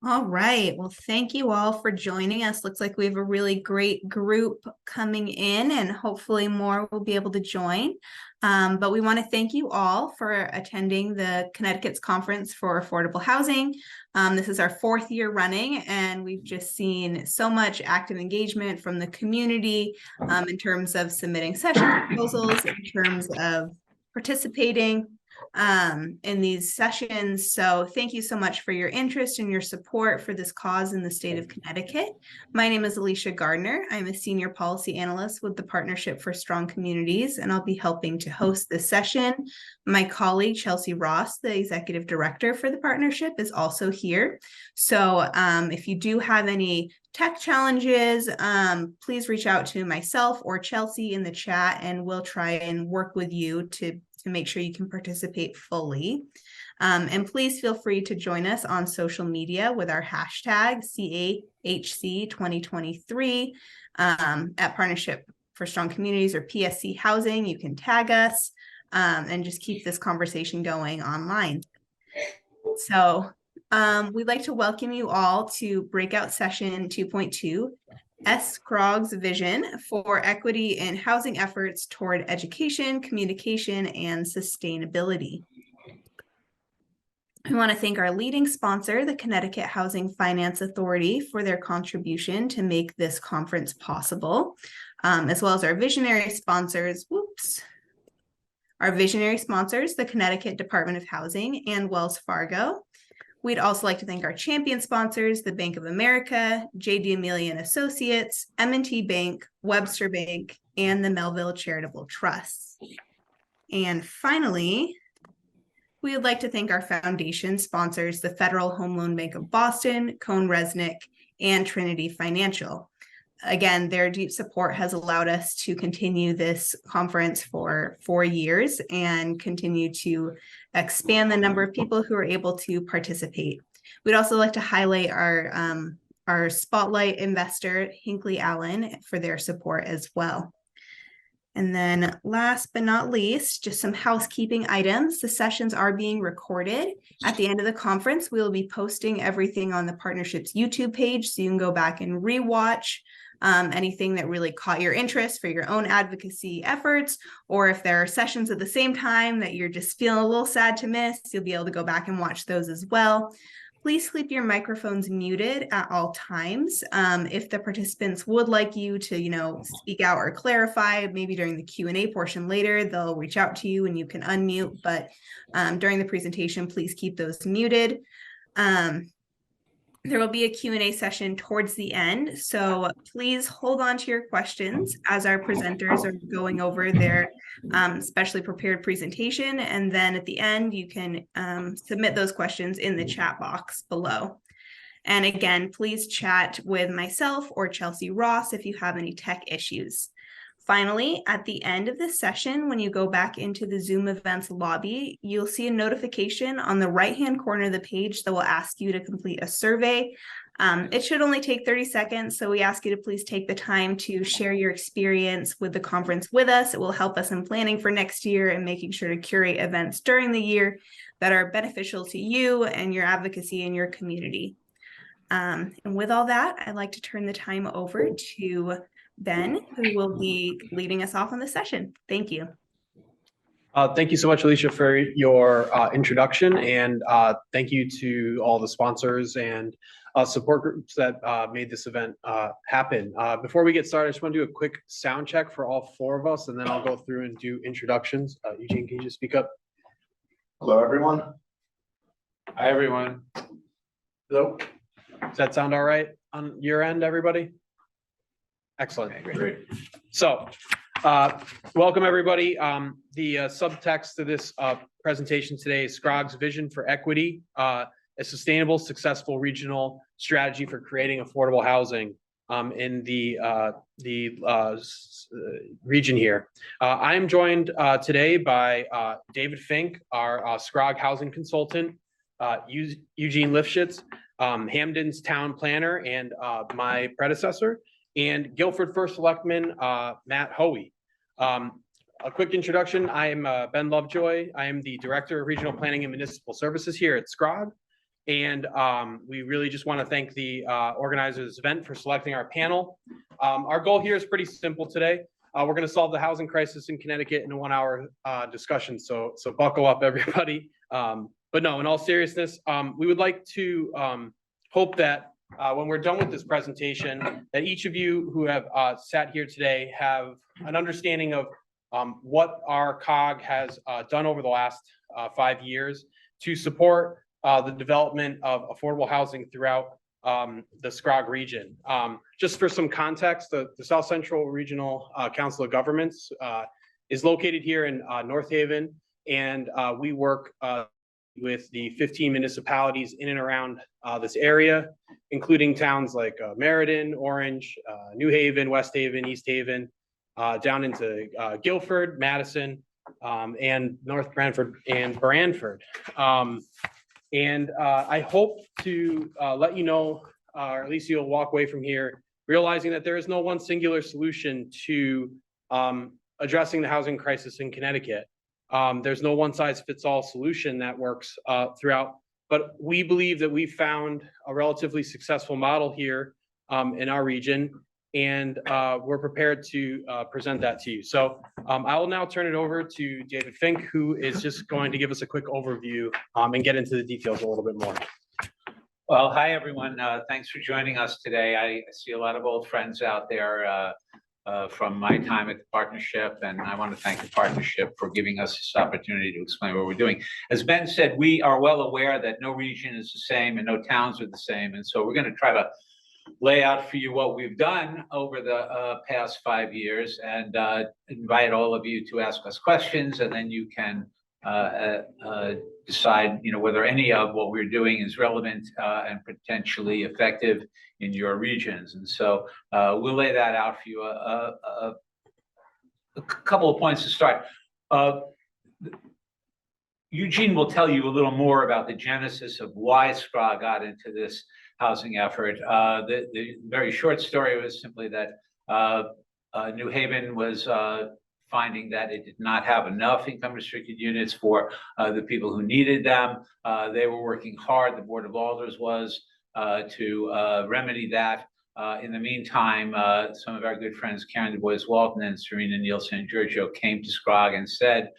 All right. Well, thank you all for joining us. Looks like we have a really great group coming in, and hopefully more will be able to join. But we want to thank you all for attending the Connecticut's Conference for Affordable Housing. This is our fourth year running, and we've just seen so much active engagement from the community in terms of submitting session proposals, in terms of participating in these sessions. So thank you so much for your interest and your support for this cause in the state of Connecticut. My name is Alicia Gardner. I'm a senior policy analyst with the Partnership for Strong Communities, and I'll be helping to host this session. My colleague, Chelsea Ross, the executive director for the partnership, is also here. So if you do have any tech challenges, please reach out to myself or Chelsea in the chat, and we'll try and work with you to make sure you can participate fully. And please feel free to join us on social media with our hashtag CAHC2023 at Partnership for Strong Communities or PSC Housing. You can tag us and just keep this conversation going online. So we'd like to welcome you all to breakout session 2.2, SCROG's vision for equity in housing efforts toward education, communication, and sustainability. We want to thank our leading sponsor, the Connecticut Housing Finance Authority, for their contribution to make this conference possible, as well as our visionary sponsors, our visionary sponsors, the Connecticut Department of Housing and Wells Fargo. We'd also like to thank our champion sponsors, the Bank of America, J.D. Amelia and Associates, M&T Bank, Webster Bank, and the Melville Charitable Trust. And finally, we would like to thank our foundation sponsors, the Federal Home Loan Bank of Boston, Cone Resnick, and Trinity Financial. Again, their deep support has allowed us to continue this conference for 4 years and continue to expand the number of people who are able to participate. We'd also like to highlight our spotlight investor, Hinckley Allen, for their support as well. And then last but not least, just some housekeeping items. The sessions are being recorded. At the end of the conference, we will be posting everything on the partnership's YouTube page, so you can go back and rewatch anything that really caught your interest for your own advocacy efforts, or if there are sessions at the same time that you're just feeling a little sad to miss, you'll be able to go back and watch those as well. Please keep your microphones muted at all times. If the participants would like you to, speak out or clarify, maybe during the Q&A portion later, they'll reach out to you and you can unmute, but during the presentation, please keep those muted. There will be a Q&A session towards the end, so please hold on to your questions as our presenters are going over their specially prepared presentation, and then at the end you can submit those questions in the chat box below. And again, please chat with myself or Chelsea Ross if you have any tech issues. Finally, at the end of the session, when you go back into the Zoom events lobby, you'll see a notification on the right-hand corner of the page that will ask you to complete a survey. It should only take 30 seconds, so we ask you to please take the time to share your experience with the conference with us. It will help us in planning for next year and making sure to curate events during the year that are beneficial to you and your advocacy in your community. And with all that, I'd like to turn the time over to Ben, who will be leading us off on the session. Thank you. Thank you so much, Alicia, for your introduction, and thank you to all the sponsors and support groups that made this event happen. Before we get started, I just want to do a quick sound check for all 4 of us, and then I'll go through and do introductions. Eugene, can you just speak up? Hello, everyone. Hi, everyone. Hello. Does that sound all right on your end, everybody? Excellent. Okay, great. So, welcome everybody. The subtext to this presentation today is SCROG's vision for equity, a sustainable, successful regional strategy for creating affordable housing in the region here. I am joined today by David Fink, our SCROG housing consultant, Eugene Lifshitz, Hamden's town planner and my predecessor, and Guilford First Selectman Matt Hoey. A quick introduction, I am Ben Lovejoy. I am the Director of Regional Planning and Municipal Services here at SCROG. And we really just want to thank the organizers of this event for selecting our panel. Our goal here is pretty simple today. We're going to solve the housing crisis in Connecticut in a 1-hour discussion. So buckle up, everybody. But no, in all seriousness, we would like to hope that when we're done with this presentation, that each of you who have sat here today have an understanding of what our COG has done over the last 5 years to support the development of affordable housing throughout the SCROG region. Just for some context, the South Central Regional Council of Governments is located here in North Haven, and we work with the 15 municipalities in and around this area, including towns like Meriden, Orange, New Haven, West Haven, East Haven, down into Guilford, Madison, and North Branford and Branford. And I hope to let you know, or at least you'll walk away from here realizing that there is no one singular solution to addressing the housing crisis in Connecticut. There's no one size fits all solution that works throughout, but we believe that we found a relatively successful model here in our region, and we're prepared to present that to you. So I will now turn it over to David Fink, who is just going to give us a quick overview and get into the details a little bit more. Well, hi, everyone. Thanks for joining us today. I see a lot of old friends out there from my time at the partnership, and I want to thank the partnership for giving us this opportunity to explain what we're doing. As Ben said, we are well aware that no region is the same and no towns are the same, and so we're going to try to lay out for you what we've done over the past 5 years, and invite all of you to ask us questions, and then you can decide, whether any of what we're doing is relevant and potentially effective in your regions. And so we'll lay that out for you. A couple of points to start. Eugene will tell you a little more about the genesis of why SCROG got into this housing effort. The very short story was simply that New Haven was finding that it did not have enough income restricted units for the people who needed them. They were working hard, the Board of Alders was, to remedy that. In the meantime, some of our good friends, Karen Du Bois Walton and Serena Neal San Giorgio, came to SCROG and said,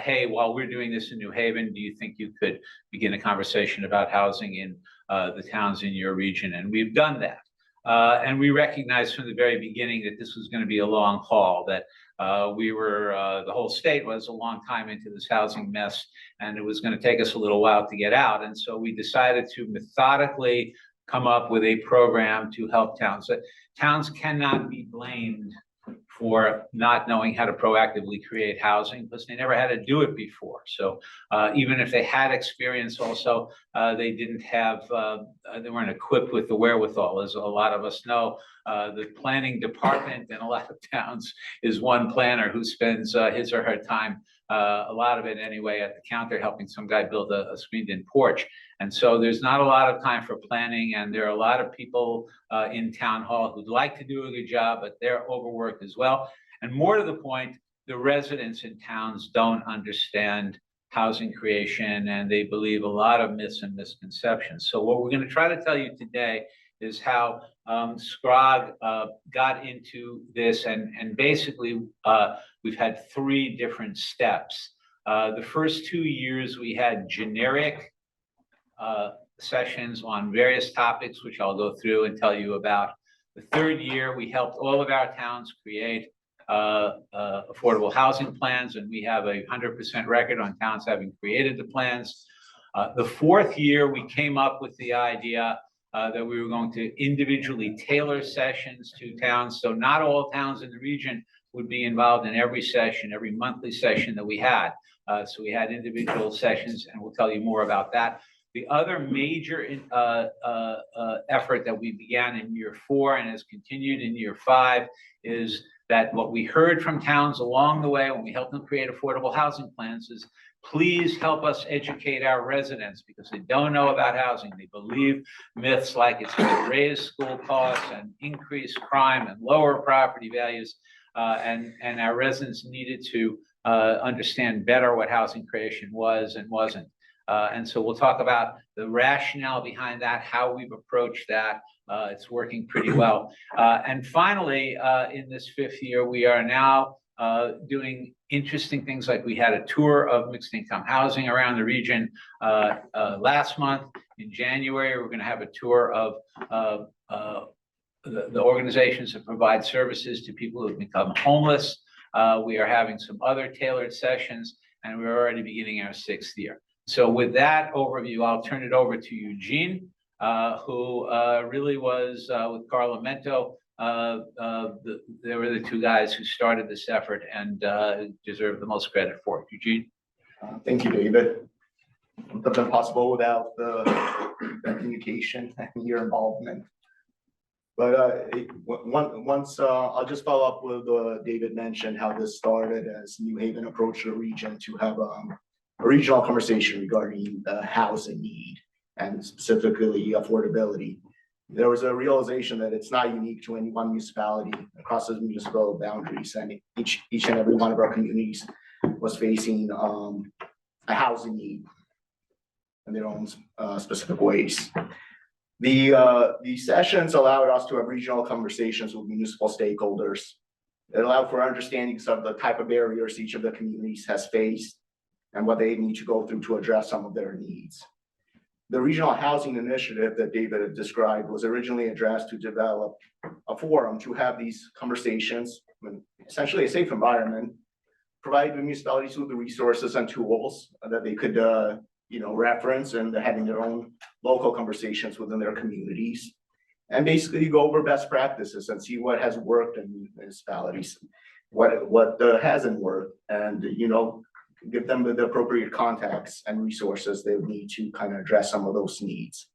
hey, while we're doing this in New Haven, do you think you could begin a conversation about housing in the towns in your region? And we've done that. And we recognized from the very beginning that this was going to be a long haul, that the whole state was a long time into this housing mess, and it was going to take us a little while to get out. And so we decided to methodically come up with a program to help towns. Towns cannot be blamed for not knowing how to proactively create housing because they never had to do it before. So even if they had experience also, they didn't have, they weren't equipped with the wherewithal. As a lot of us know, the planning department in a lot of towns is one planner who spends his or her time, a lot of it anyway, at the counter helping some guy build a screened-in porch. And so there's not a lot of time for planning, and there are a lot of people in town hall who'd like to do a good job, but they're overworked as well. And more to the point, the residents in towns don't understand housing creation, and they believe a lot of myths and misconceptions. So what we're going to try to tell you today is how SCROG got into this, and basically we've had 3 different steps. The first 2 years we had generic sessions on various topics, which I'll go through and tell you about. The 3rd year, we helped all of our towns create affordable housing plans, and we have a 100% record on towns having created the plans. The 4th year, we came up with the idea that we were going to individually tailor sessions to towns, so not all towns in the region would be involved in every session, every monthly session that we had. So we had individual sessions, and we'll tell you more about that. The other major effort that we began in year 4 and has continued in year 5 is that what we heard from towns along the way when we helped them create affordable housing plans is, please help us educate our residents because they don't know about housing. They believe myths like it's going to raise school costs and increase crime and lower property values. And our residents needed to understand better what housing creation was and wasn't. And so we'll talk about the rationale behind that, how we've approached that. It's working pretty well. And finally, in this 5th year, we are now doing interesting things like we had a tour of mixed income housing around the region last month. In January, we're going to have a tour of the organizations that provide services to people who have become homeless. We are having some other tailored sessions, and we're already beginning our 6th year. So with that overview, I'll turn it over to Eugene, who really was with Carlo Mento. They were the 2 guys who started this effort and deserve the most credit for it. Eugene. Thank you, David. It wouldn't have been possible without the communication and your involvement. But I'll just follow up with David mentioned how this started as New Haven approached the region to have a regional conversation regarding the housing need and specifically affordability. There was a realization that it's not unique to any one municipality across the municipal boundaries, and each and every one of our communities was facing a housing need in their own specific ways. The sessions allowed us to have regional conversations with municipal stakeholders. It allowed for understandings of the type of barriers each of the communities has faced and what they need to go through to address some of their needs. The regional housing initiative that David had described was originally addressed to develop a forum to have these conversations, essentially a safe environment, provide the municipalities with the resources and tools that they could reference and having their own local conversations within their communities, and basically go over best practices and see what has worked in municipalities, what hasn't worked, and give them the appropriate contacts and resources they would need to kind of address some of those needs.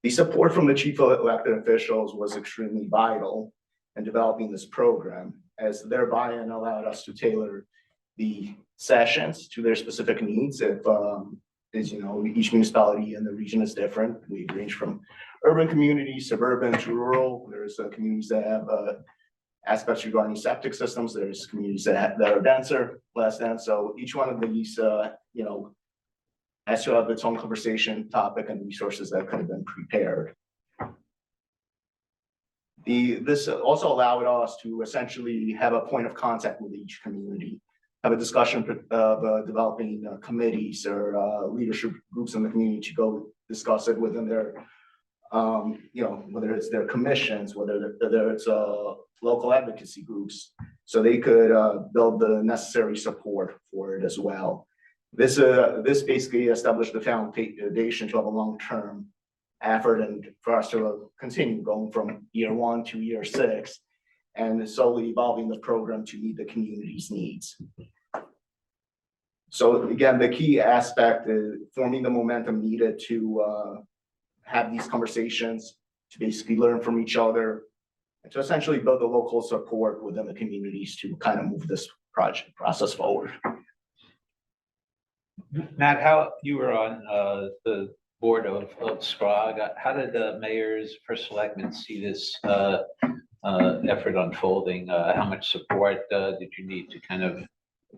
The support from the chief elected officials was extremely vital in developing this program, as their buy-in allowed us to tailor the sessions to their specific needs. Each municipality in the region is different. We range from urban communities, suburban to rural. There's communities that have aspects regarding septic systems. There's communities that are denser, less dense. So each one of these, has to have its own conversation topic and resources that could have been prepared. This also allowed us to essentially have a point of contact with each community, have a discussion of developing committees or leadership groups in the community to go discuss it within their, whether it's their commissions, whether it's local advocacy groups, so they could build the necessary support for it as well. This basically established the foundation to have a long-term effort and for us to continue going from year 1 to year 6 and slowly evolving the program to meet the community's needs. So again, the key aspect is forming the momentum needed to have these conversations, to basically learn from each other, and to essentially build the local support within the communities to kind of move this process forward. Matt, how you were on the board of SCROG, how did the mayor's first selectman see this effort unfolding? How much support did you need to kind of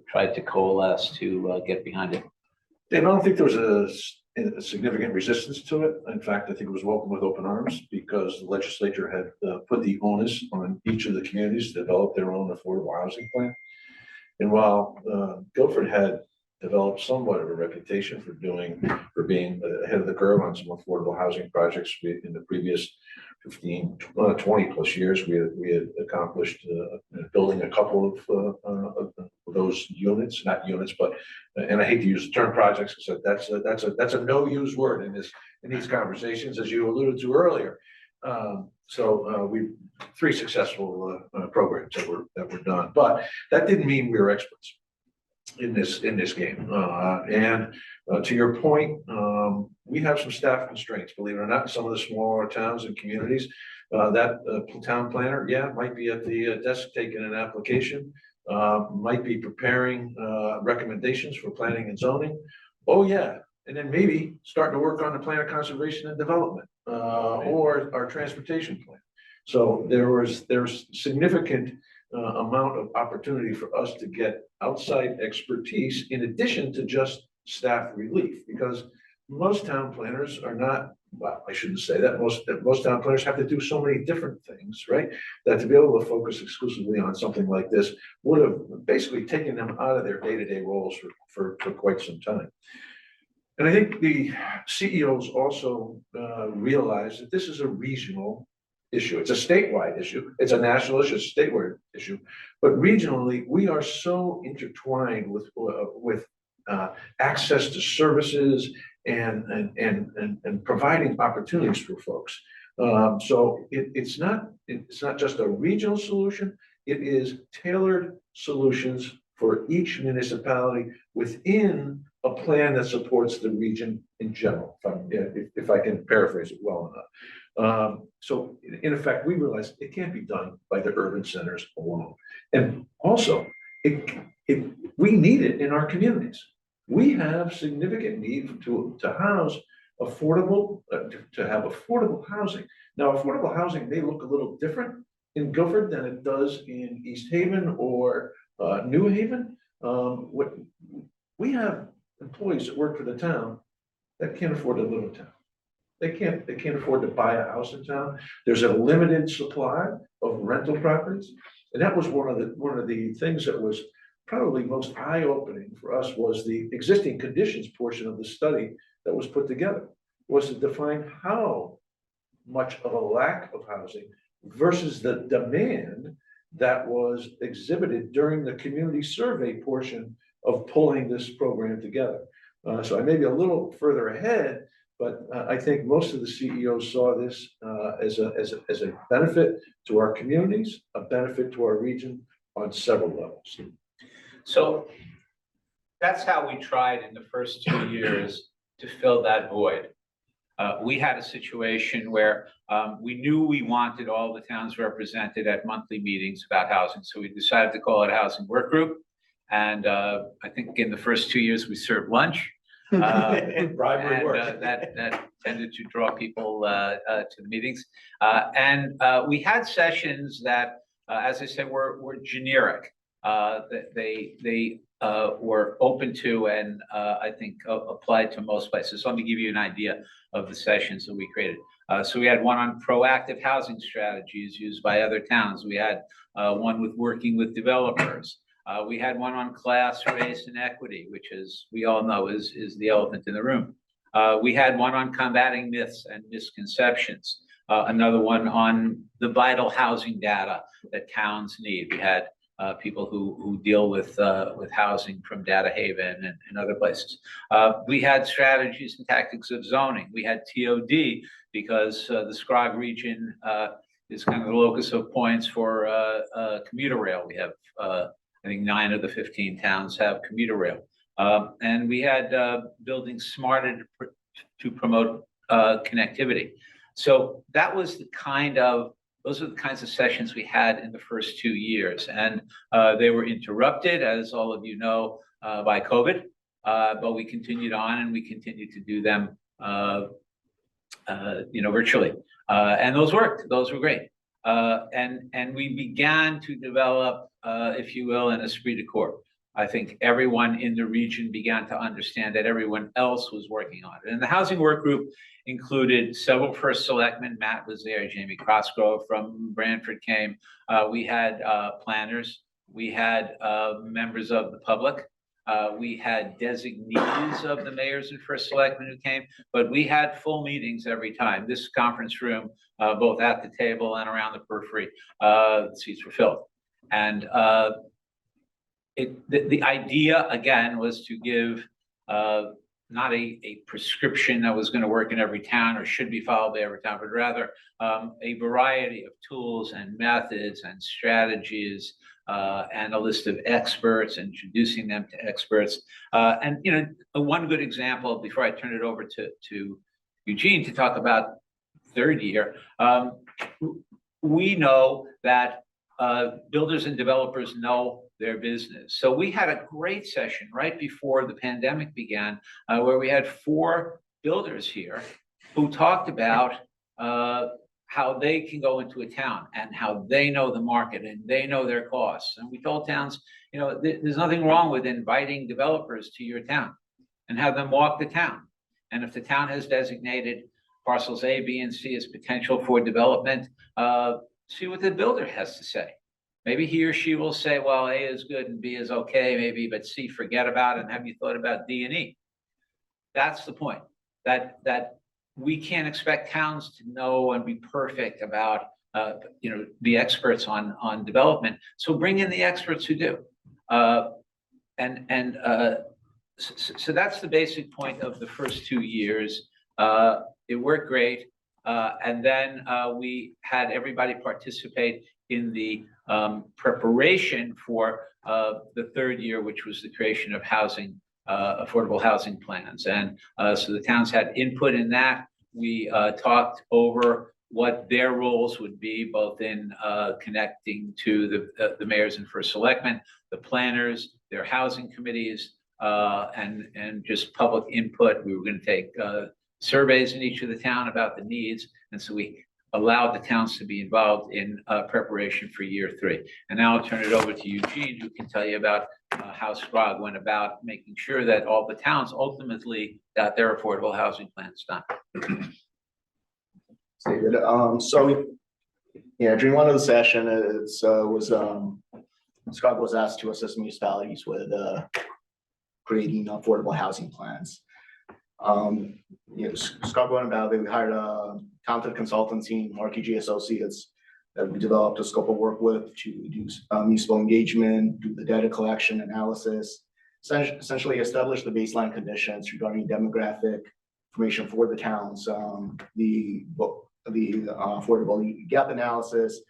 try to coalesce to get behind it? Dave, I don't think there was a significant resistance to it. In fact, I think it was welcomed with open arms because the legislature had put the onus on each of the communities to develop their own affordable housing plan. And while Guilford had developed somewhat of a reputation for being ahead of the curve on some affordable housing projects in the previous 20 plus years, we had accomplished building a couple of those units, not units, but, and I hate to use the term projects because that's a no-use word in these conversations, as you alluded to earlier. So we 3 successful programs that were done, but that didn't mean we were experts in this game. And to your point, we have some staff constraints, believe it or not, in some of the smaller towns and communities. That town planner, might be at the desk taking an application, might be preparing recommendations for planning and zoning. Oh yeah, and then maybe starting to work on the plan of conservation and development or our transportation plan. So there's significant amount of opportunity for us to get outside expertise in addition to just staff relief, because most town planners are not, well, I shouldn't say that, most town planners have to do so many different things, right? That to be able to focus exclusively on something like this would have basically taken them out of their day-to-day roles for quite some time. And I think the CEOs also realize that this is a regional issue. It's a statewide issue. It's a national issue, it's a statewide issue. But regionally, we are so intertwined with access to services and providing opportunities for folks. So it's not just a regional solution. It is tailored solutions for each municipality within a plan that supports the region in general, if I can paraphrase it well enough. So in effect, we realize it can't be done by the urban centers alone. And also, we need it in our communities. We have significant need to house affordable, to have affordable housing. Now, affordable housing may look a little different in Guilford than it does in East Haven or New Haven. We have employees that work for the town that can't afford to live in town. They can't afford to buy a house in town. There's a limited supply of rental properties, and that was one of the things that was probably most eye-opening for us, was the existing conditions portion of the study that was put together, was to define how much of a lack of housing versus the demand that was exhibited during the community survey portion of pulling this program together. So I may be a little further ahead, but I think most of the CEOs saw this as a benefit to our communities, a benefit to our region on several levels. So that's how we tried in the first 2 years to fill that void. We had a situation where we knew we wanted all the towns represented at monthly meetings about housing. So we decided to call it a housing work group. And I think in the first 2 years, we served lunch. Bribery work. That tended to draw people to the meetings. We had sessions that, as I said, were generic. They were open to and I think applied to most places. So let me give you an idea of the sessions that we created. So we had one on proactive housing strategies used by other towns. We had one with working with developers. We had one on class, race, and equity, which, as we all know, is the elephant in the room. We had one on combating myths and misconceptions. Another one on the vital housing data that towns need. We had people who deal with housing from Data Haven and other places. We had strategies and tactics of zoning. We had TOD because the SCROG region is kind of the locus of points for commuter rail. We have, I think 9 of the 15 towns have commuter rail. And we had buildings smarter to promote connectivity. So that was those are the kinds of sessions we had in the first 2 years. And they were interrupted, as all of you know, by COVID, but we continued on and we continued to do them, virtually. And those worked, those were great. And we began to develop, if you will, an esprit de corps. I think everyone in the region began to understand that everyone else was working on it. And the housing work group included several first selectmen. Matt was there, Jamie Crossgrove from Branford came. We had planners. We had members of the public. We had designees of the mayors and first selectmen who came, but we had full meetings every time. This conference room, both at the table and around the periphery, the seats were filled. And the idea, again, was to give not a prescription that was going to work in every town or should be followed by every town, but rather a variety of tools and methods and strategies and a list of experts, introducing them to experts. And one good example before I turn it over to Eugene to talk about third year, we know that builders and developers know their business. So we had a great session right before the pandemic began, where we had 4 builders here who talked about how they can go into a town and how they know the market and they know their costs. And we told towns, there's nothing wrong with inviting developers to your town. and have them walk the town. And if the town has designated parcels A, B, and C as potential for development, see what the builder has to say. Maybe he or she will say, well, A is good and B is okay, maybe, but C, forget about it. And have you thought about D and E? That's the point, that we can't expect towns to know and be perfect about, be experts on development. So bring in the experts who do. So that's the basic point of the first 2 years. It worked great. And then we had everybody participate in the preparation for the third year, which was the creation of housing, affordable housing plans. And so the towns had input in that. We talked over what their roles would be, both in connecting to the mayors and first selectmen, the planners, their housing committees, and just public input. We were going to take surveys in each of the town about the needs. And so we allowed the towns to be involved in preparation for year 3. And now I'll turn it over to Eugene, who can tell you about how SCROG went about making sure that all the towns ultimately got their affordable housing plans done. David, so yeah, during one of the session, SCROG was asked to assist municipalities with creating affordable housing plans. SCROG went about it. We hired a talented consultant team, RKG Associates, that we developed a scope of work with to do municipal engagement, do the data collection analysis, essentially establish the baseline conditions regarding demographic information for the towns, the affordable gap analysis,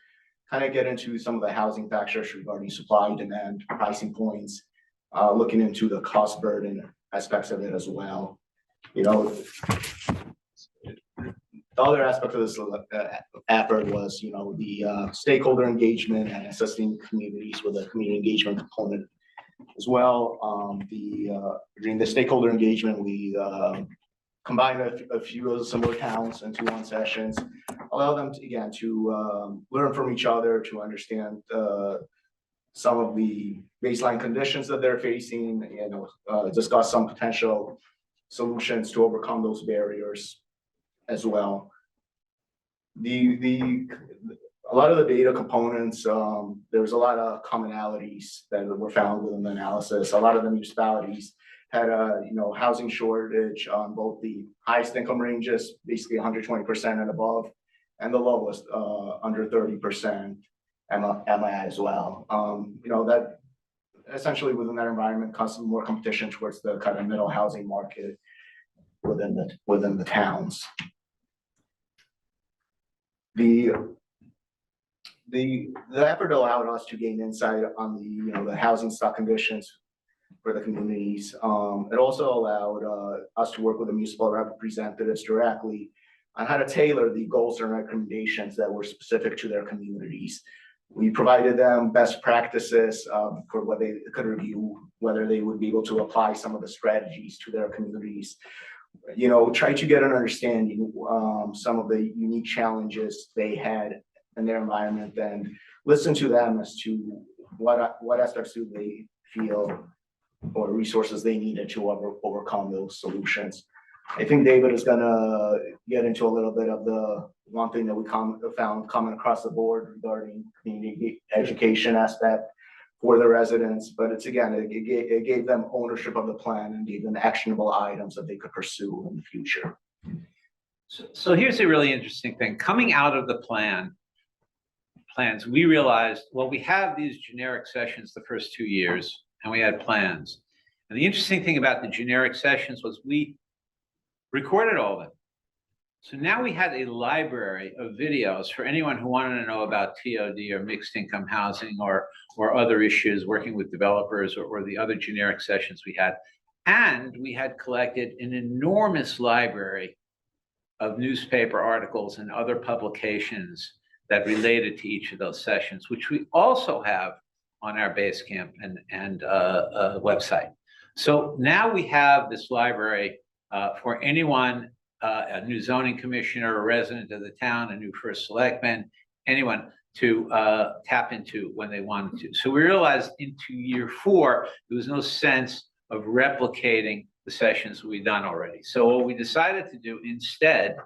kind of get into some of the housing factors regarding supply, demand, pricing points, looking into the cost burden aspects of it as well. The other aspect of this effort was, the stakeholder engagement and assisting communities with a community engagement component as well. During the stakeholder engagement, we combined a few of the similar towns into one sessions, allow them to learn from each other, to understand some of the baseline conditions that they're facing, discuss some potential solutions to overcome those barriers as well. A lot of the data components, there's a lot of commonalities that were found within the analysis. A lot of the municipalities had a housing shortage on both the highest income ranges, basically 120% and above, and the lowest under 30% MI as well. That essentially within that environment caused more competition towards the kind of middle housing market within the towns. The effort allowed us to gain insight on the housing stock conditions for the communities. It also allowed us to work with the municipal representatives directly on how to tailor the goals and recommendations that were specific to their communities. We provided them best practices for what they could review, whether they would be able to apply some of the strategies to their communities. Try to get an understanding some of the unique challenges they had in their environment, and listen to them as to what aspects do they feel or resources they needed to overcome those solutions. I think David is going to get into a little bit of the one thing that we found common across the board regarding community education aspect for the residents, but it gave them ownership of the plan and gave them actionable items that they could pursue in the future. So here's a really interesting thing. Coming out of the plans, we realized, well, we have these generic sessions the first 2 years, and we had plans. And the interesting thing about the generic sessions was we recorded all of it. So now we had a library of videos for anyone who wanted to know about TOD or mixed income housing or other issues, working with developers or the other generic sessions we had. And we had collected an enormous library of newspaper articles and other publications that related to each of those sessions, which we also have on our Basecamp and website. So now we have this library for anyone, a new zoning commissioner, a resident of the town, a new first selectman, anyone to tap into when they wanted to. So we realized into year 4, there was no sense of replicating the sessions we've done already. So what we decided to do instead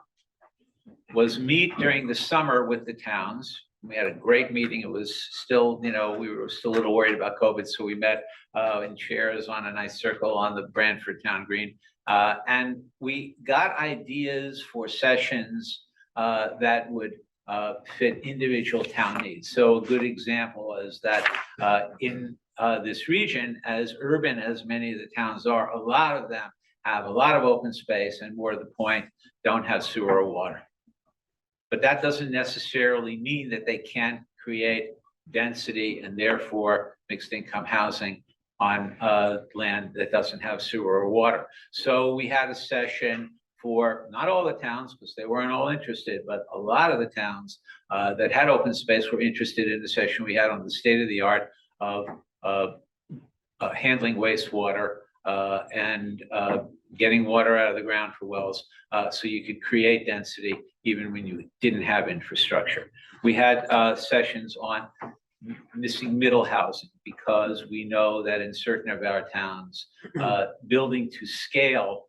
was meet during the summer with the towns. We had a great meeting. It was still, we were still a little worried about COVID, so we met in chairs on a nice circle on the Branford Town Green. And we got ideas for sessions that would fit individual town needs. So a good example is that in this region, as urban as many of the towns are, a lot of them have a lot of open space and, more to the point, don't have sewer or water. But that doesn't necessarily mean that they can't create density and therefore mixed income housing on land that doesn't have sewer or water. So we had a session for not all the towns, because they weren't all interested, but a lot of the towns that had open space were interested in the session we had on the state of the art of handling wastewater and getting water out of the ground for wells, so you could create density even when you didn't have infrastructure. We had sessions on missing middle housing, because we know that in certain of our towns, building to scale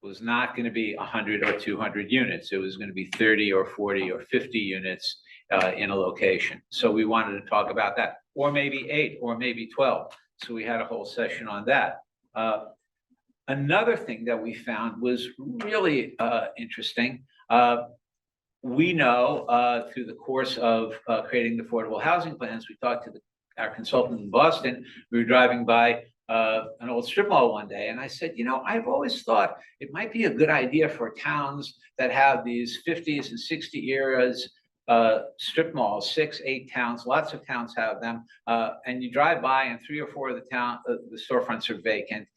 was not going to be 100 or 200 units. It was going to be 30 or 40 or 50 units in a location. So we wanted to talk about that, or maybe 8 or maybe 12. So we had a whole session on that. Another thing that we found was really interesting. We know through the course of creating the affordable housing plans, we talked to our consultant in Boston. We were driving by an old strip mall one day, and I said, I've always thought it might be a good idea for towns that have these 50s and 60 eras strip malls, 6, 8 towns, lots of towns have them, and you drive by and 3 or 4 of the storefronts are vacant.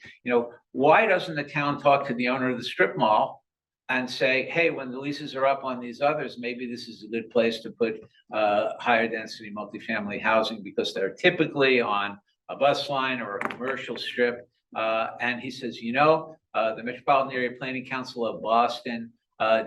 Why doesn't the town talk to the owner of the strip mall and say, hey, when the leases are up on these others, maybe this is a good place to put higher density multifamily housing, because they're typically on a bus line or a commercial strip. And he says, the Metropolitan Area Planning Council of Boston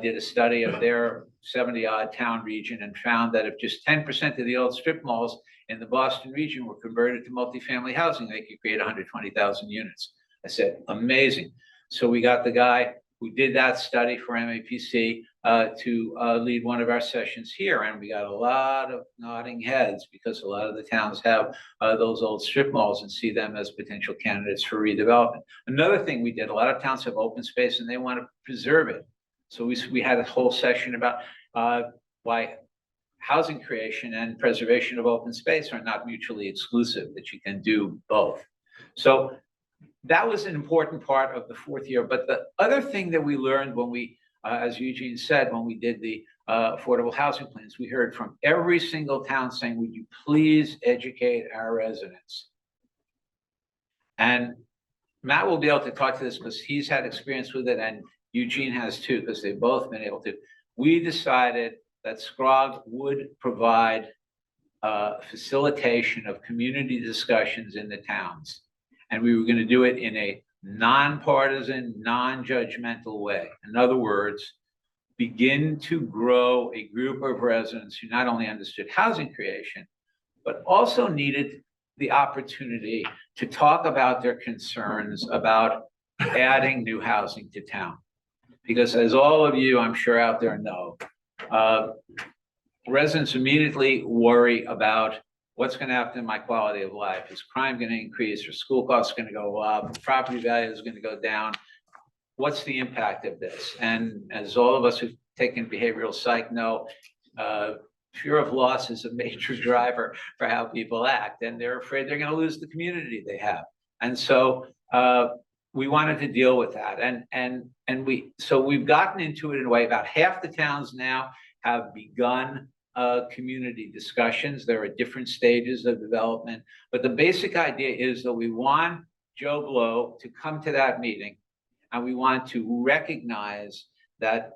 did a study of their 70-odd town region and found that if just 10% of the old strip malls in the Boston region were converted to multifamily housing, they could create 120,000 units. I said, amazing. So we got the guy who did that study for MAPC to lead one of our sessions here. And we got a lot of nodding heads, because a lot of the towns have those old strip malls and see them as potential candidates for redevelopment. Another thing we did, a lot of towns have open space and they want to preserve it. So we had a whole session about why housing creation and preservation of open space are not mutually exclusive, that you can do both. So that was an important part of the 4th year. But the other thing that we learned when we, as Eugene said, when we did the affordable housing plans, we heard from every single town saying, would you please educate our residents? And Matt will be able to talk to this because he's had experience with it, and Eugene has too, because they've both been able to. We decided that SCROG would provide facilitation of community discussions in the towns. And we were going to do it in a nonpartisan, non-judgmental way. In other words, begin to grow a group of residents who not only understood housing creation, but also needed the opportunity to talk about their concerns about adding new housing to town. Because as all of you, I'm sure, out there know, residents immediately worry about what's going to happen to my quality of life. Is crime going to increase? Or school costs going to go up? Property value is going to go down? What's the impact of this? And as all of us who've taken behavioral psych know, fear of loss is a major driver for how people act, and they're afraid they're going to lose the community they have. And so we wanted to deal with that, and we've gotten into it in a way. About half the towns now have begun community discussions. There are different stages of development, but the basic idea is that we want Joe Blow to come to that meeting, and we want to recognize that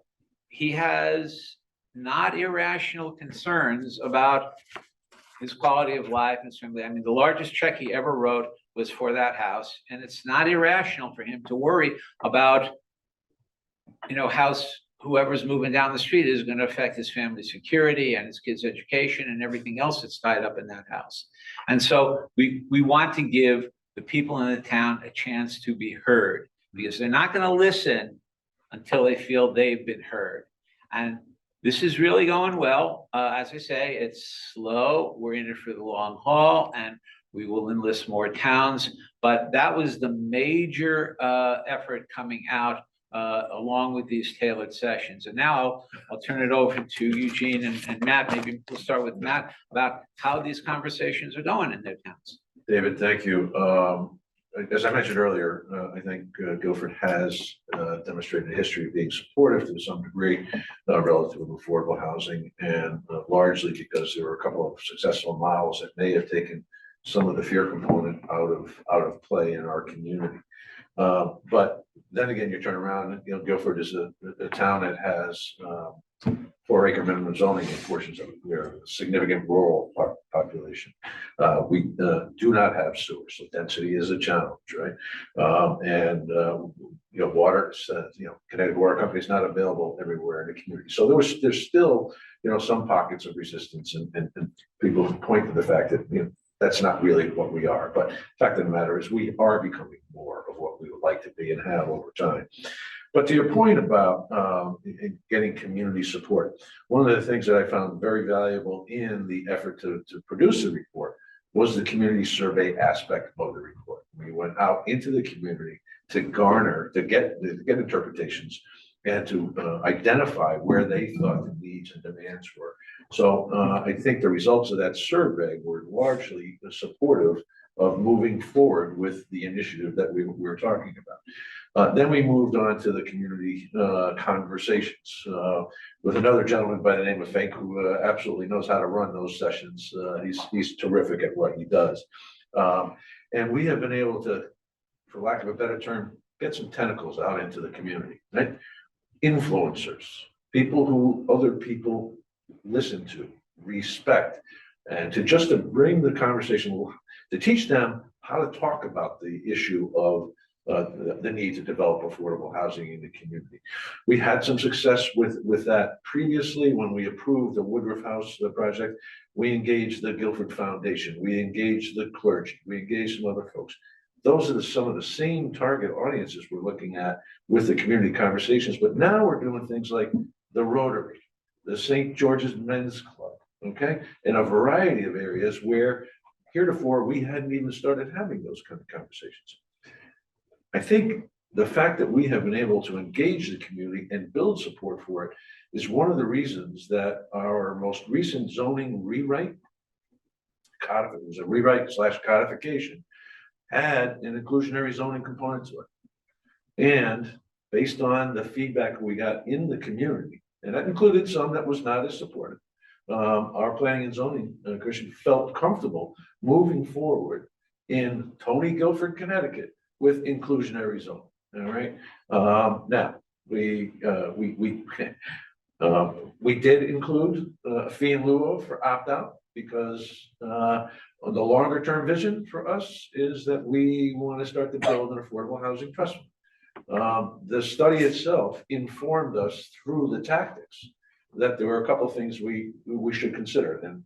he has not irrational concerns about his quality of life and family. I mean, the largest check he ever wrote was for that house, and it's not irrational for him to worry about, how whoever's moving down the street is going to affect his family's security and his kids' education and everything else that's tied up in that house. And so we want to give the people in the town a chance to be heard. because they're not going to listen until they feel they've been heard. And this is really going well. As I say, it's slow. We're in it for the long haul, and we will enlist more towns. But that was the major effort coming out along with these tailored sessions. And now I'll turn it over to Eugene and Matt. Maybe we'll start with Matt about how these conversations are going in their towns. David, thank you. As I mentioned earlier, I think Guilford has demonstrated a history of being supportive to some degree relative to affordable housing, and largely because there were a couple of successful models that may have taken some of the fear component out of play in our community. But then again, you turn around, you know, Guilford is a town that has 4-acre minimum zoning in portions of it. We are a significant rural population. We do not have sewers, so density is a challenge, right? You know, water, you know, Connecticut Water Company is not available everywhere in the community. So there's still, you know, some pockets of resistance, and people who point to the fact that, you know, that's not really what we are. But the fact of the matter is we are becoming more of what we would like to be and have over time. But to your point about getting community support, one of the things that I found very valuable in the effort to produce the report was the community survey aspect of the report. We went out into the community to garner, to get interpretations, and to identify where they thought the needs and demands were. So I think the results of that survey were largely supportive of moving forward with the initiative that we were talking about. Then we moved on to the community conversations with another gentleman by the name of Fink, who absolutely knows how to run those sessions. He's terrific at what he does. And we have been able to, for lack of a better term, get some tentacles out into the community, right? Influencers, people who other people listen to, respect, and to bring the conversation, to teach them how to talk about the issue of the need to develop affordable housing in the community. We had some success with that previously when we approved the Woodruff House project. We engaged the Guilford Foundation, we engaged the clergy, we engaged some other folks. Those are some of the same target audiences we're looking at with the community conversations, but now we're doing things like the Rotary, the St. George's Men's Club, okay? In a variety of areas where heretofore we hadn't even started having those kind of conversations. I think the fact that we have been able to engage the community and build support for it is one of the reasons that our most recent zoning rewrite, it was a rewrite / codification, had an inclusionary zoning component to it. And based on the feedback we got in the community, and that included some that was not as supportive, our planning and zoning commission felt comfortable moving forward in Tony Guilford, Connecticut, with inclusionary zoning. All right. Now we did include a fee in lieu of for opt-out, because the longer term vision for us is that we want to start to build an affordable housing trust fund. The study itself informed us through the tactics that there were a couple of things we should consider, and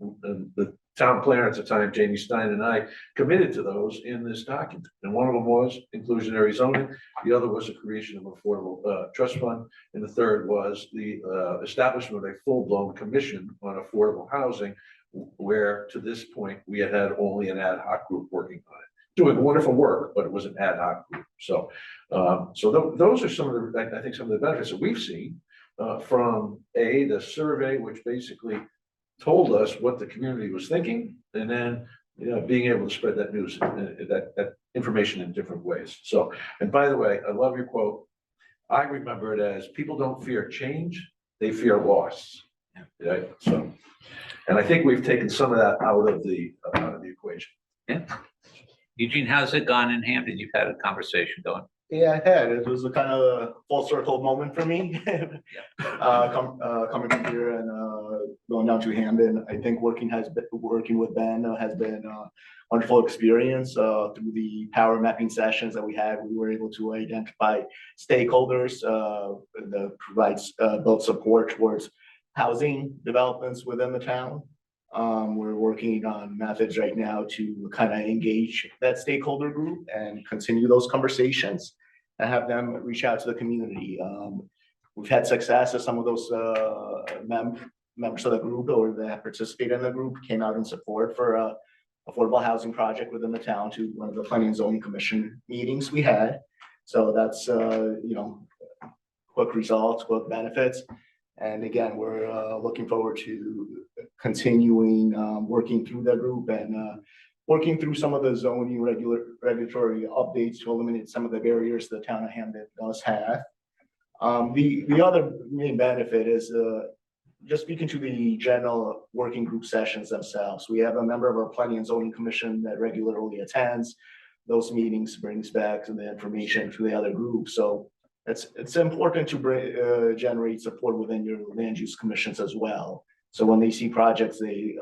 the town planner at the time, Jamie Stein, and I committed to those in this document. And one of them was inclusionary zoning, the other was the creation of an affordable trust fund, and the third was the establishment of a full-blown commission on affordable housing, where to this point we had only an ad hoc group working on it, doing wonderful work, but it was an ad hoc group. So, those are some of the, I think, some of the benefits that we've seen from the survey, which basically told us what the community was thinking, and then being able to spread that news, that information in different ways. So, and by the way, I love your quote. I remember it as, people don't fear change, they fear loss. Right? So, and I think we've taken some of that out of the equation. Yeah. Eugene, how's it gone in Hampden? You've had a conversation going. Yeah, I had. It was a kind of full circle moment for me. Coming from here and going down to Hampden. I think working with Ben has been a wonderful experience. Through the power mapping sessions that we had, we were able to identify stakeholders that provides both support towards housing developments within the town. We're working on methods right now to kind of engage that stakeholder group and continue those conversations. and have them reach out to the community. We've had success as some of those members of the group or that participate in the group came out in support for a affordable housing project within the town to one of the Planning and Zoning Commission meetings we had. So that's, quick results, quick benefits. And again, we're looking forward to continuing working through that group and working through some of the zoning regulatory updates to eliminate some of the barriers the town of Hamden does have. The other main benefit is just speaking to the general working group sessions themselves. We have a member of our Planning and Zoning Commission that regularly attends those meetings, brings back the information to the other groups. So it's important to generate support within your land use commissions as well. So when they see projects, they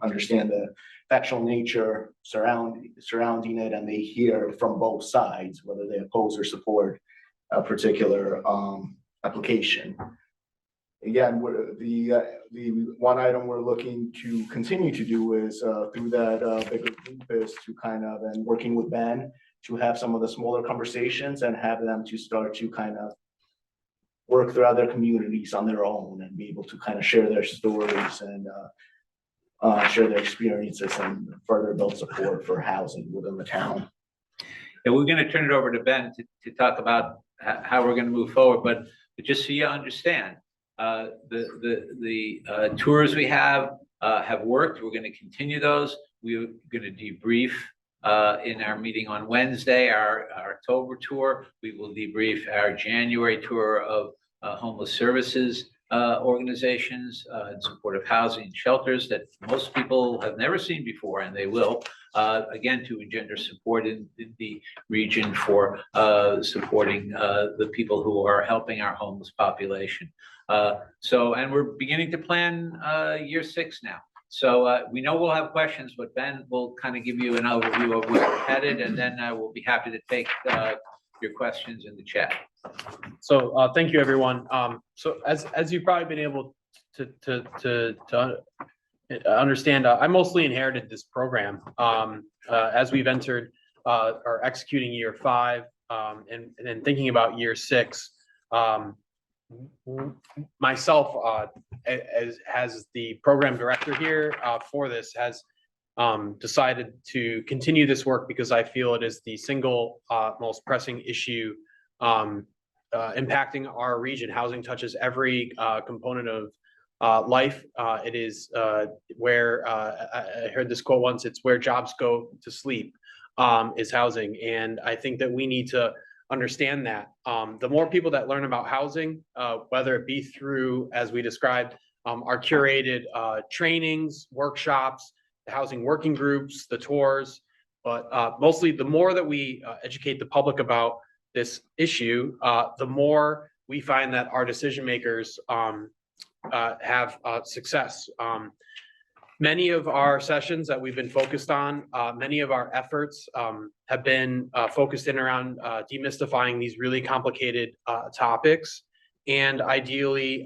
understand the factual nature surrounding it, and they hear from both sides, whether they oppose or support a particular application. Again, the one item we're looking to continue to do is through that bigger group is to kind of, and working with Ben, to have some of the smaller conversations and have them to start to kind of work through other communities on their own and be able to kind of share their stories and share their experiences and further build support for housing within the town. And we're going to turn it over to Ben to talk about how we're going to move forward. But just so you understand, the tours we have worked. We're going to continue those. We're going to debrief in our meeting on Wednesday, our October tour. We will debrief our January tour of homeless services organizations in support of housing and shelters that most people have never seen before, and they will, again, to engender support in the region for supporting the people who are helping our homeless population. And we're beginning to plan year 6 now. So we know we'll have questions, but Ben will kind of give you an overview of where we're headed, and then we'll be happy to take your questions in the chat. So thank you, everyone. So as you've probably been able to understand, I mostly inherited this program as we've entered or executing year 5 and then thinking about year 6. Myself, as the program director here for this, has decided to continue this work because I feel it is the single most pressing issue impacting our region. Housing touches every component of life. It is where I heard this quote once, it's where jobs go to sleep, is housing. And I think that we need to understand that the more people that learn about housing, whether it be through, as we described, our curated trainings, workshops, the housing working groups, the tours, but mostly the more that we educate the public about this issue, the more we find that our decision makers have success. Many of our sessions that we've been focused on, many of our efforts have been focused in around demystifying these really complicated topics. And ideally,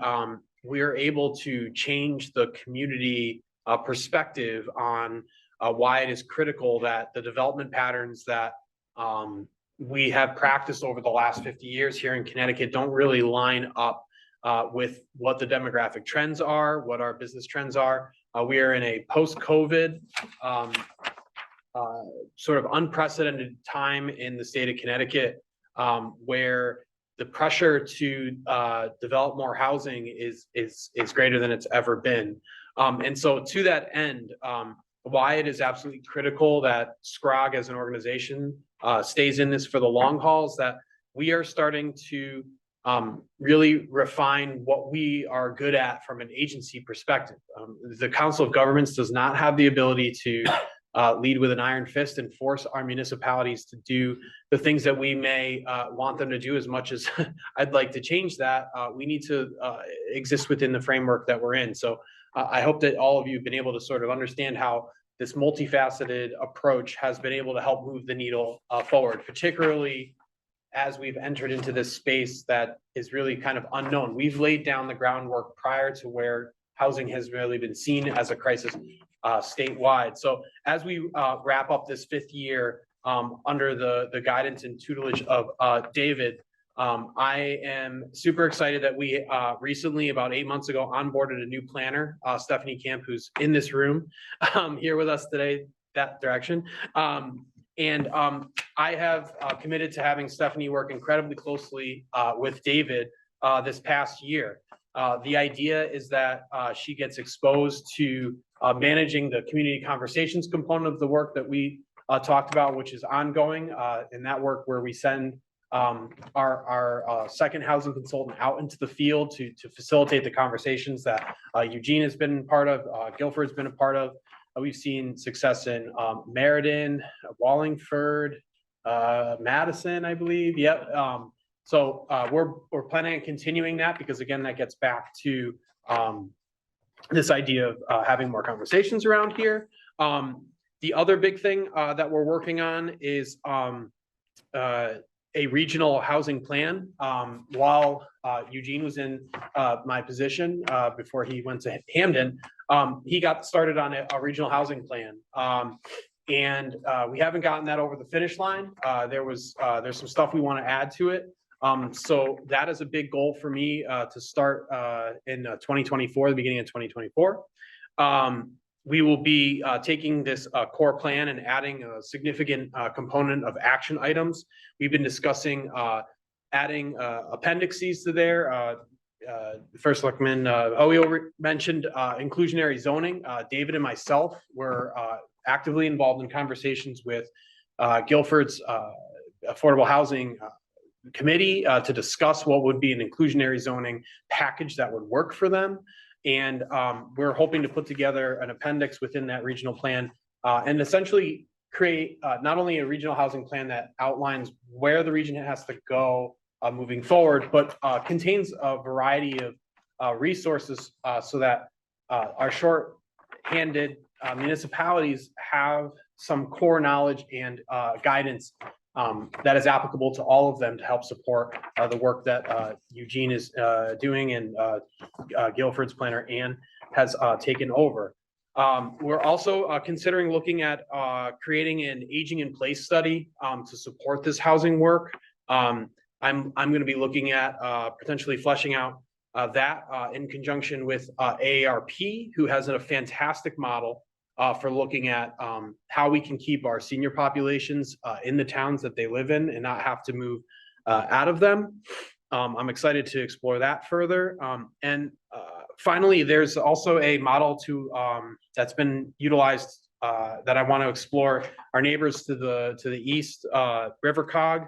we are able to change the community perspective on why it is critical that the development patterns that we have practiced over the last 50 years here in Connecticut don't really line up with what the demographic trends are, what our business trends are. We are in a post-COVID sort of unprecedented time in the state of Connecticut, where the pressure to develop more housing is greater than it's ever been. And so to that end, why it is absolutely critical that SCROG as an organization stays in this for the long haul is that we are starting to really refine what we are good at from an agency perspective. The Council of Governments does not have the ability to lead with an iron fist and force our municipalities to do the things that we may want them to do. As much as I'd like to change that, we need to exist within the framework that we're in. So I hope that all of you have been able to sort of understand how this multifaceted approach has been able to help move the needle forward, particularly as we've entered into this space that is really kind of unknown. We've laid down the groundwork prior to where housing has really been seen as a crisis statewide. So as we wrap up this 5th year, under the guidance and tutelage of David. I am super excited that we recently, about 8 months ago, onboarded a new planner, Stephanie Camp, who's in this room here with us today, that direction. I have committed to having Stephanie work incredibly closely with David this past year. The idea is that she gets exposed to managing the community conversations component of the work that we talked about, which is ongoing in that work where we send our second housing consultant out into the field to facilitate the conversations that Eugene has been part of, Guilford's been a part of. We've seen success in Meriden, Wallingford, Madison, I believe. Yep. So we're planning on continuing that because, again, that gets back to this idea of having more conversations around here. The other big thing that we're working on is a regional housing plan. While Eugene was in my position before he went to Hamden, he got started on a regional housing plan. And we haven't gotten that over the finish line. There's some stuff we want to add to it. So that is a big goal for me to start in 2024, the beginning of 2024. We will be taking this core plan and adding a significant component of action items. We've been discussing adding appendices to there. First Selectman Oyo mentioned inclusionary zoning. David and myself were actively involved in conversations with Guilford's Affordable Housing Committee to discuss what would be an inclusionary zoning package that would work for them. And we're hoping to put together an appendix within that regional plan and essentially create not only a regional housing plan that outlines where the region has to go moving forward, but contains a variety of resources so that our short-handed municipalities have some core knowledge and guidance that is applicable to all of them to help support the work that Eugene is doing and Guilford's planner Ann has taken over. We're also considering looking at creating an aging in place study to support this housing work. I'm going to be looking at potentially fleshing out that in conjunction with AARP, who has a fantastic model for looking at how we can keep our senior populations in the towns that they live in and not have to move out of them. I'm excited to explore that further. And finally, there's also a model that's been utilized that I want to explore. Our neighbors to the east, SCRCOG,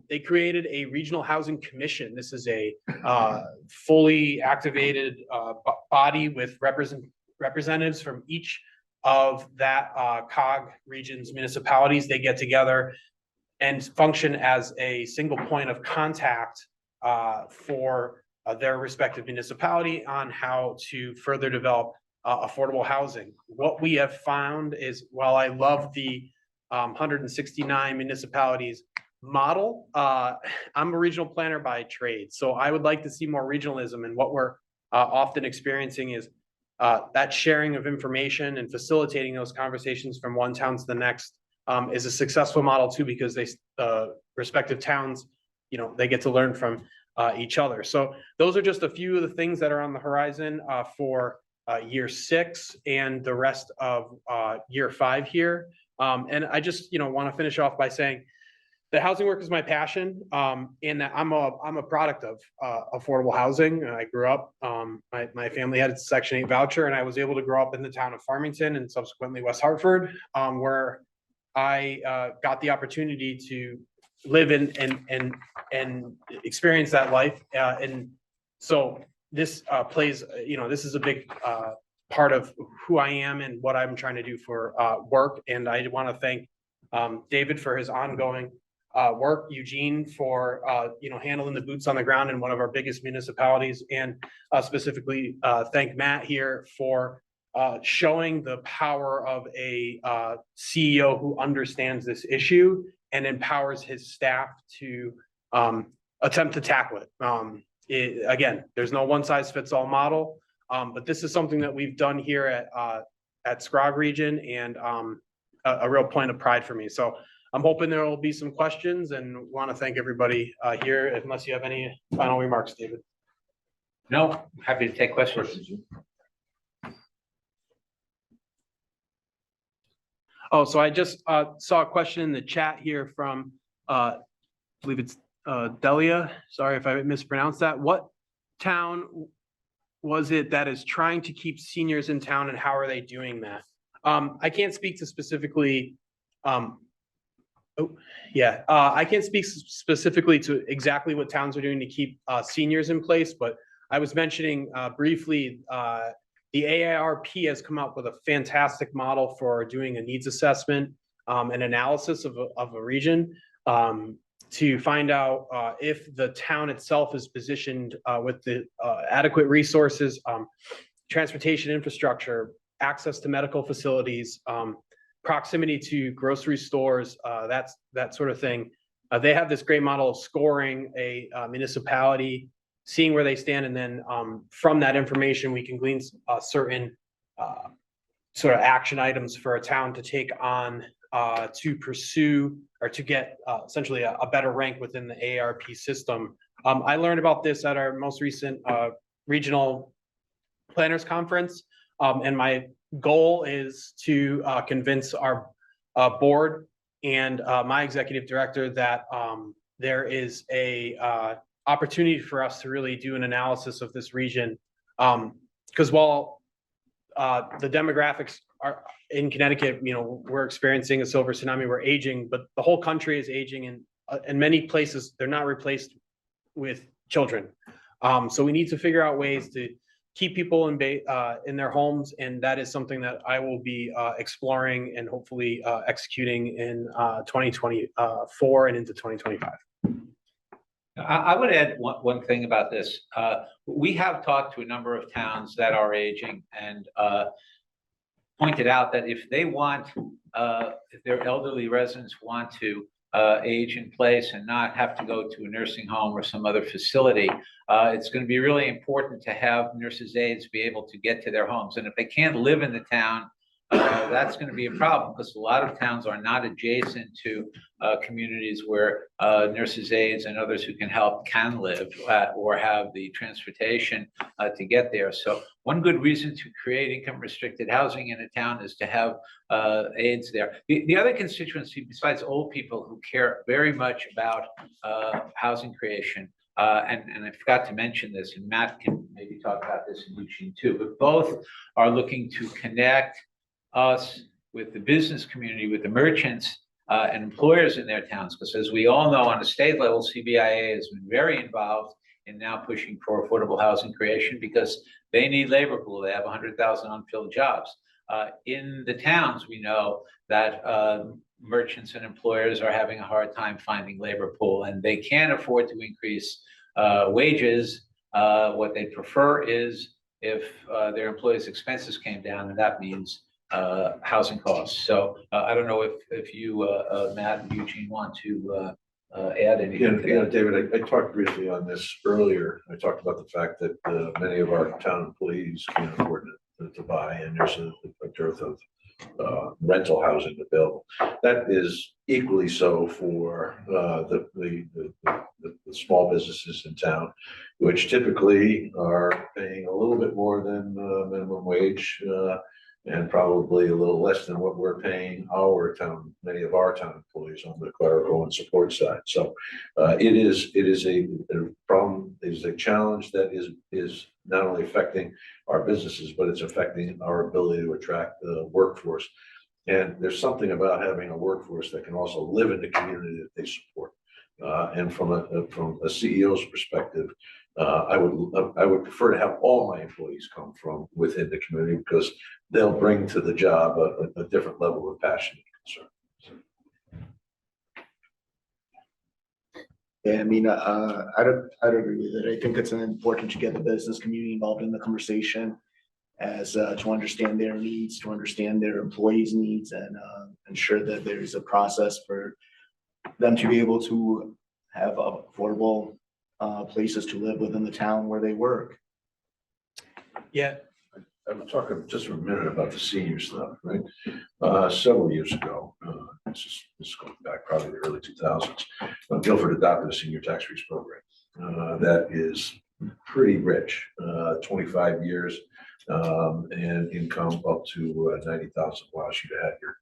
they created a regional housing commission. This is a fully activated body with representatives from each of that COG region's municipalities. They get together and function as a single point of contact for their respective municipality on how to further develop affordable housing. What we have found is, while I love the 169 municipalities model, I'm a regional planner by trade, so I would like to see more regionalism. And what we're often experiencing is that sharing of information and facilitating those conversations from one town to the next is a successful model too, because they respective towns, they get to learn from each other. So those are just a few of the things that are on the horizon for year 6 and the rest of year 5 here. And I just want to finish off by saying the housing work is my passion, and that I'm a product of affordable housing. I grew up, my family had a Section 8 voucher, and I was able to grow up in the town of Farmington and subsequently West Hartford, where I got the opportunity to live in and experience that life. And so this plays, this is a big part of who I am and what I'm trying to do for work. And I want to thank David for his ongoing work, Eugene for handling the boots on the ground in one of our biggest municipalities, and specifically thank Matt here for showing the power of a CEO who understands this issue and empowers his staff to attempt to tackle it. Again, there's no one size fits all model, but this is something that we've done here at SCROG region, and a real point of pride for me. So I'm hoping there will be some questions and want to thank everybody here, unless you have any final remarks, David. No, happy to take questions. Oh, so I just saw a question in the chat here from, I believe it's Delia. Sorry if I mispronounced that. What town was it that is trying to keep seniors in town, and how are they doing that? I can't speak to specifically. I can't speak specifically to exactly what towns are doing to keep seniors in place, but I was mentioning briefly, the AARP has come up with a fantastic model for doing a needs assessment and analysis of a region to find out if the town itself is positioned with the adequate resources, transportation infrastructure, access to medical facilities, proximity to grocery stores, that sort of thing. They have this great model of scoring a municipality, seeing where they stand, and then from that information, we can glean certain sort of action items for a town to take on to pursue or to get essentially a better rank within the AARP system. I learned about this at our most recent regional planners conference, and my goal is to convince our board and my executive director that there is a opportunity for us to really do an analysis of this region. Because while the demographics are in Connecticut, we're experiencing a silver tsunami, we're aging, but the whole country is aging, and in many places, they're not replaced with children. So we need to figure out ways to keep people in their homes, and that is something that I will be exploring and hopefully executing in 2024 and into 2025. I would add one thing about this. We have talked to a number of towns that are aging and pointed out that if they want, if their elderly residents want to age in place and not have to go to a nursing home or some other facility, it's going to be really important to have nurses' aides be able to get to their homes. And if they can't live in the town, that's going to be a problem, because a lot of towns are not adjacent to communities where nurses' aides and others who can help can live or have the transportation to get there. So one good reason to create income-restricted housing in a town is to have aides there. The other constituency, besides old people who care very much about housing creation, and I forgot to mention this, and Matt can maybe talk about this in Eugene too, but both are looking to connect us with the business community, with the merchants and employers in their towns, because as we all know, on a state level, CBIA has been very involved in now pushing for affordable housing creation because they need labor pool. They have 100,000 unfilled jobs. In the towns, we know that merchants and employers are having a hard time finding labor pool, and they can't afford to increase wages. What they prefer is if their employees' expenses came down, and that means housing costs. So I don't know if you, Matt and Eugene, want to add anything to that. David, I talked briefly on this earlier. I talked about the fact that many of our town employees can't afford to buy, and there's a dearth of rental housing available. That is equally so for the small businesses in town, which typically are paying a little bit more than minimum wage, and probably a little less than what we're paying many of our town employees on the clerical and support side. So it is a problem, it is a challenge that is not only affecting our businesses, but it's affecting our ability to attract the workforce. And there's something about having a workforce that can also live in the community that they support. And from a CEO's perspective, I would prefer to have all my employees come from within the community, because they'll bring to the job a different level of passion and concern. Yeah, I mean, I'd agree with it. I think it's important to get the business community involved in the conversation, as to understand their needs, to understand their employees' needs, and ensure that there's a process for them to be able to have affordable places to live within the town where they work. Yeah. I'm talking just for a minute about the senior stuff, right? Several years ago, this is going back probably the early 2000s. Guilford adopted a senior tax freeze program that is pretty rich, 25 years and income up to 90,000 while you had your,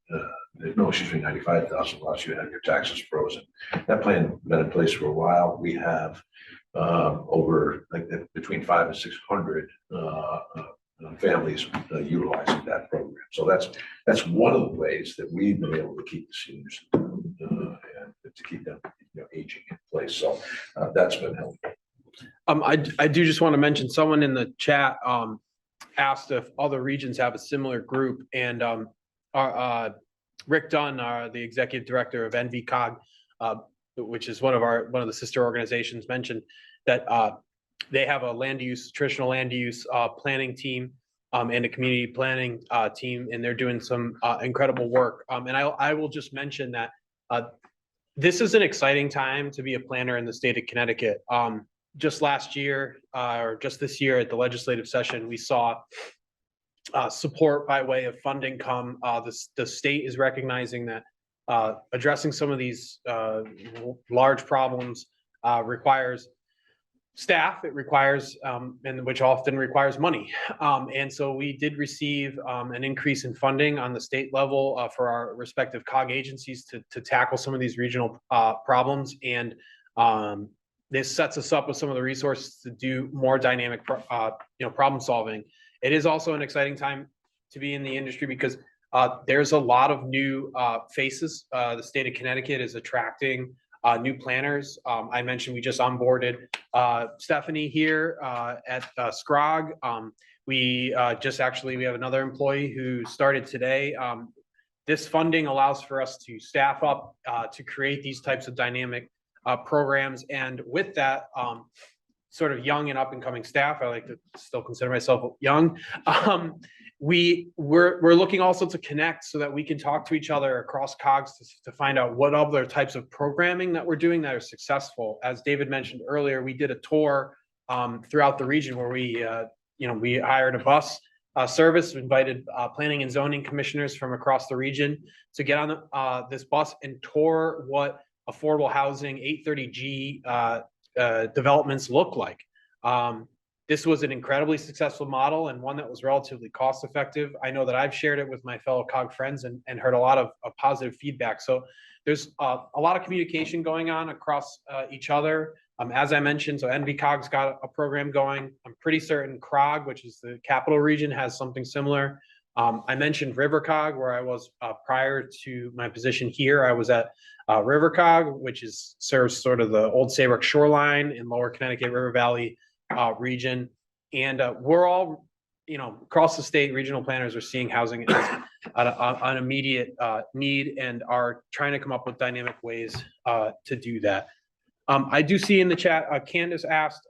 no, excuse me, 95,000 while you had your taxes frozen. That plan been in place for a while. We have over like between 500 and 600 families utilizing that program. So that's one of the ways that we've been able to keep the seniors and to keep them, aging in place. So that's been helpful. I do just want to mention, someone in the chat asked if other regions have a similar group, and Rick Dunn, the executive director of NVCOG, which is one of the sister organizations, mentioned that they have a traditional land use planning team and a community planning team, and they're doing some incredible work. And I will just mention that this is an exciting time to be a planner in the state of Connecticut. Just last year, or just this year at the legislative session, we saw support by way of funding come. The state is recognizing that addressing some of these large problems requires staff, it requires, and which often requires money. And so we did receive an increase in funding on the state level for our respective COG agencies to tackle some of these regional problems. And this sets us up with some of the resources to do more dynamic, problem solving. It is also an exciting time to be in the industry because there's a lot of new faces. The state of Connecticut is attracting new planners. I mentioned we just onboarded Stephanie here at SCROG. We have another employee who started today. This funding allows for us to staff up to create these types of dynamic programs. And with that, sort of young and up and coming staff, I like to still consider myself young. We're looking also to connect so that we can talk to each other across COGS to find out what other types of programming that we're doing that are successful. As David mentioned earlier, we did a tour throughout the region where we hired a bus service, invited planning and zoning commissioners from across the region to get on this bus and tour what affordable housing 830G developments look like. This was an incredibly successful model and one that was relatively cost effective. I know that I've shared it with my fellow COG friends and heard a lot of positive feedback. So there's a lot of communication going on across each other. As I mentioned, so NVCOG's got a program going. I'm pretty certain CROG, which is the capital region, has something similar. I mentioned RiverCog, where I was prior to my position here. I was at RiverCog, which serves sort of the Old Saybrook shoreline in Lower Connecticut River Valley region. And we're all, across the state, regional planners are seeing housing as an immediate need and are trying to come up with dynamic ways to do that. I do see in the chat, Candace asked,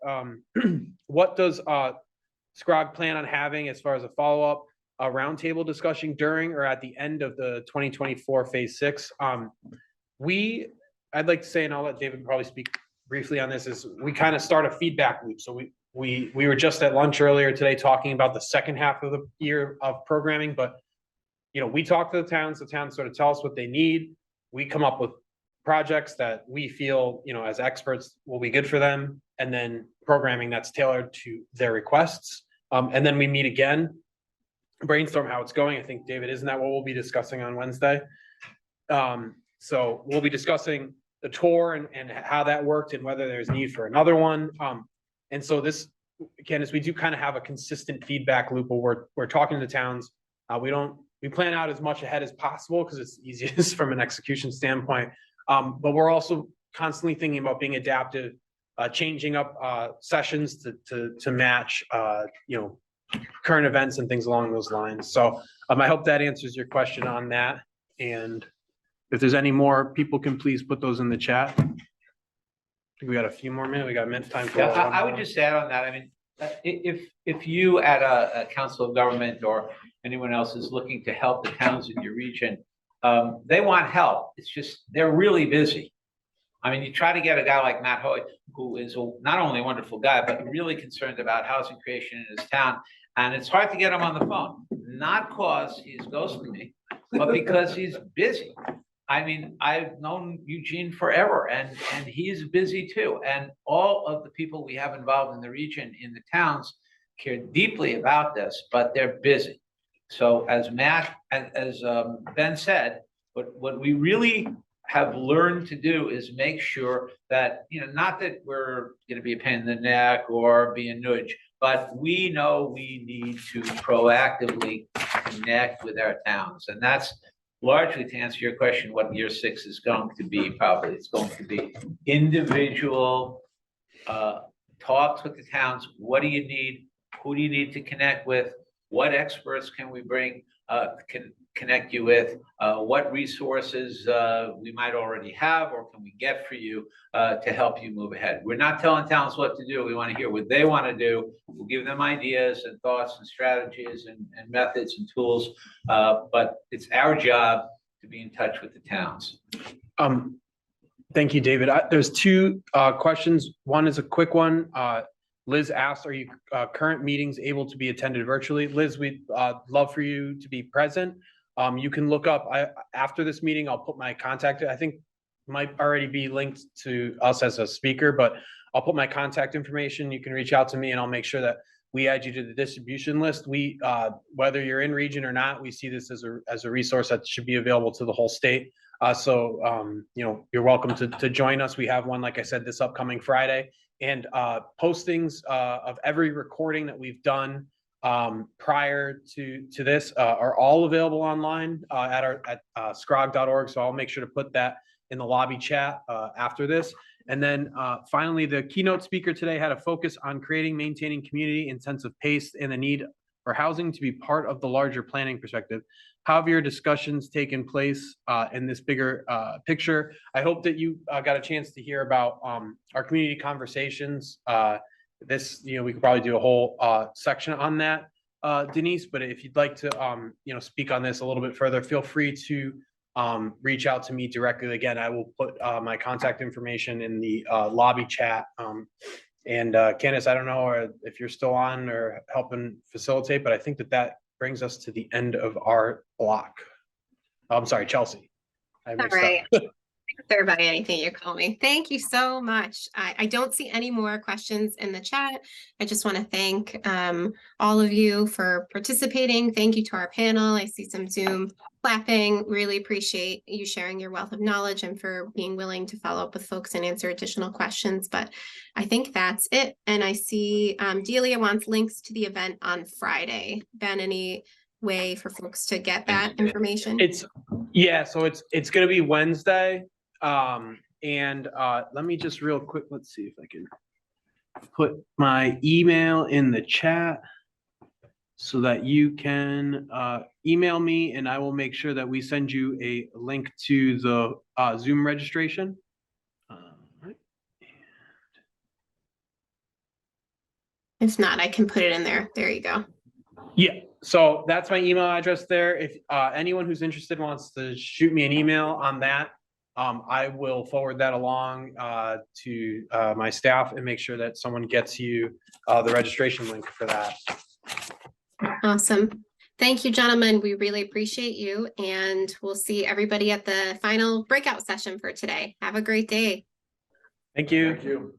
what does SCROG plan on having as far as a follow-up roundtable discussion during or at the end of the 2024 phase 6? I'd like to say, and I'll let David probably speak briefly on this, is we kind of start a feedback loop. So we were just at lunch earlier today talking about the second half of the year of programming, but we talk to the towns sort of tell us what they need. We come up with projects that we feel, as experts will be good for them, and then programming that's tailored to their requests. And then we meet again, brainstorm how it's going. I think, David, isn't that what we'll be discussing on Wednesday? So we'll be discussing the tour and how that worked and whether there's need for another one. And so this, Candace, we do kind of have a consistent feedback loop where we're talking to towns. We plan out as much ahead as possible because it's easiest from an execution standpoint. But we're also constantly thinking about being adaptive, changing up sessions to match, current events and things along those lines. So I hope that answers your question on that. And if there's any more, people can please put those in the chat. I think we got a few more minutes. We got minutes time for I would just add on that. I mean, if you at a council of government or anyone else is looking to help the towns in your region, they want help. It's just they're really busy. I mean, you try to get a guy like Matt Hoy, who is not only a wonderful guy, but really concerned about housing creation in his town. And it's hard to get him on the phone, not because he's ghosting me, but because he's busy. I mean, I've known Eugene forever and he's busy too. And all of the people we have involved in the region, in the towns, care deeply about this, but they're busy. So as Ben said, what we really have learned to do is make sure that, not that we're going to be a pain in the neck or be a nudge, but we know we need to proactively connect with our towns. And that's largely, to answer your question, what year 6 is going to be. Probably it's going to be individual talks with the towns. What do you need? Who do you need to connect with? What experts can we bring, can connect you with? What resources we might already have or can we get for you to help you move ahead? We're not telling towns what to do. We want to hear what they want to do. We'll give them ideas and thoughts and strategies and methods and tools. But it's our job to be in touch with the towns. Thank you, David. There's 2 questions. One is a quick one. Liz asked, are you current meetings able to be attended virtually? Liz, we'd love for you to be present. You can look up, after this meeting, I'll put my contact, I think might already be linked to us as a speaker, but I'll put my contact information. You can reach out to me and I'll make sure that we add you to the distribution list. We, whether you're in region or not, we see this as a resource that should be available to the whole state. So you're welcome to join us. We have one, like I said, this upcoming Friday. And postings of every recording that we've done prior to this are all available online at SCROG.org. So I'll make sure to put that in the lobby chat after this. And then finally, the keynote speaker today had a focus on creating, maintaining community and sense of pace and the need for housing to be part of the larger planning perspective. How have your discussions taken place in this bigger picture? I hope that you got a chance to hear about our community conversations. We could probably do a whole section on that, Denise, but if you'd like to, speak on this a little bit further, feel free to reach out to me directly. Again, I will put my contact information in the lobby chat. And Candace, I don't know if you're still on or helping facilitate, but I think that brings us to the end of our block. I'm sorry, Chelsea. All right. Serve by anything you call me. Thank you so much. I don't see any more questions in the chat. I just want to thank all of you for participating. Thank you to our panel. I see some Zoom clapping. Really appreciate you sharing your wealth of knowledge and for being willing to follow up with folks and answer additional questions. But I think that's it. And I see Delia wants links to the event on Friday. Ben, any way for folks to get that information? So it's going to be Wednesday. Let me just real quick, let's see if I can put my email in the chat so that you can email me and I will make sure that we send you a link to the Zoom registration. Right. If not, I can put it in there. There you go. Yeah, so that's my email address there. If anyone who's interested wants to shoot me an email on that, I will forward that along to my staff and make sure that someone gets you the registration link for that. Awesome. Thank you, gentlemen. We really appreciate you, and we'll see everybody at the final breakout session for today. Have a great day. Thank you. Thank you.